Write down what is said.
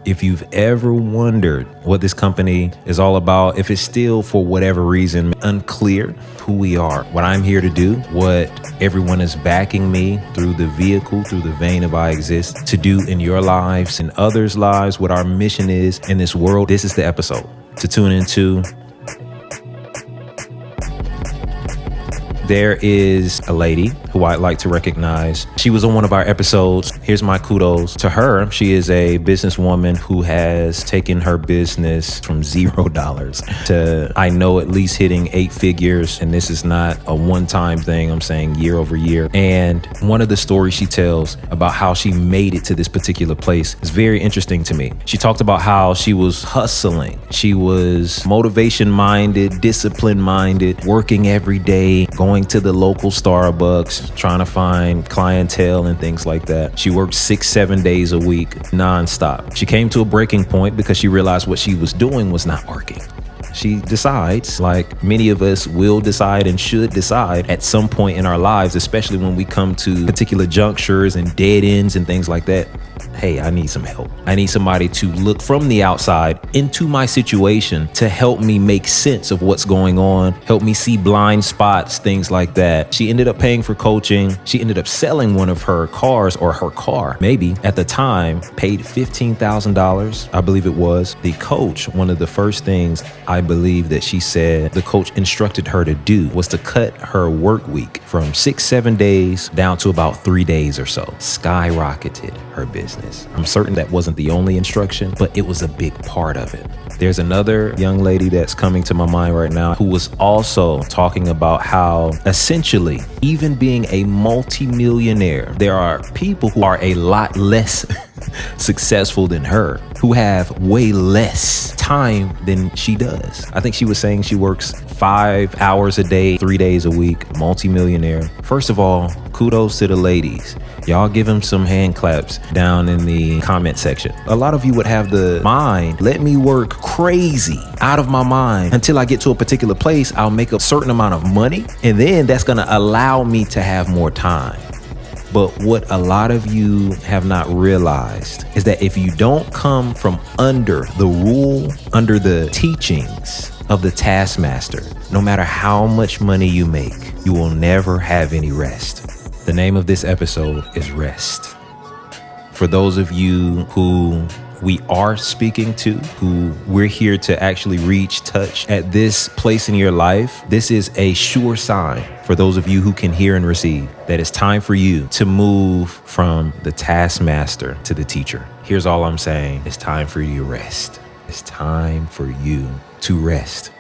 If you've ever wondered what this company is all about, if it's still for whatever reason unclear who we are, what I'm here to do, what everyone is backing me through the vehicle, through the vein of IEXIST, to do in your lives and others' lives, what our mission is in this world, this is the episode to tune into. There is a lady who I'd like to recognize. She was on one of our episodes. Here's my kudos to her. She is a businesswoman who has taken her business from $0 to, I know, at least hitting 8 figures. And this is not a one-time thing. I'm saying year over year. And one of the stories she tells about how she made it to this particular place is very interesting to me. She talked about how she was hustling. She was motivation-minded, discipline-minded, working every day, going to the local Starbucks, trying to find clientele and things like that. She worked 6-7 days a week, nonstop. She came to a breaking point because she realized what she was doing was not working. She decides, like many of us will decide and should decide at some point in our lives, especially when we come to particular junctures and dead ends and things like that. Hey, I need some help. I need somebody to look from the outside into my situation to help me make sense of what's going on, help me see blind spots, things like that. She ended up paying for coaching. She ended up selling one of her cars, or her car, maybe at the time, paid $15,000, I believe it was. The coach, one of the first things I believe that she said the coach instructed her to do was to cut her work week from 6-7 days down to about 3 days or so. Skyrocketed her business. I'm certain that wasn't the only instruction, but it was a big part of it. There's another young lady that's coming to my mind right now who was also talking about how essentially, even being a multi-millionaire, there are people who are a lot less successful than her, who have way less time than she does. I think she was saying she works 5 hours a day, 3 days a week, multi-millionaire. First of all, kudos to the ladies. Y'all give them some hand claps down in the comment section. A lot of you would have the mind, let me work crazy out of my mind until I get to a particular place. I'll make a certain amount of money, and then that's gonna allow me to have more time. But what a lot of you have not realized is that if you don't come from under the rule, under the teachings of the taskmaster, no matter how much money you make, you will never have any rest. The name of this episode is Rest. For those of you who we are speaking to, who we're here to actually reach, touch at this place in your life, this is a sure sign for those of you who can hear and receive that it's time for you to move from the taskmaster to the teacher. Here's all I'm saying. It's time for you to rest. It's time for you to rest.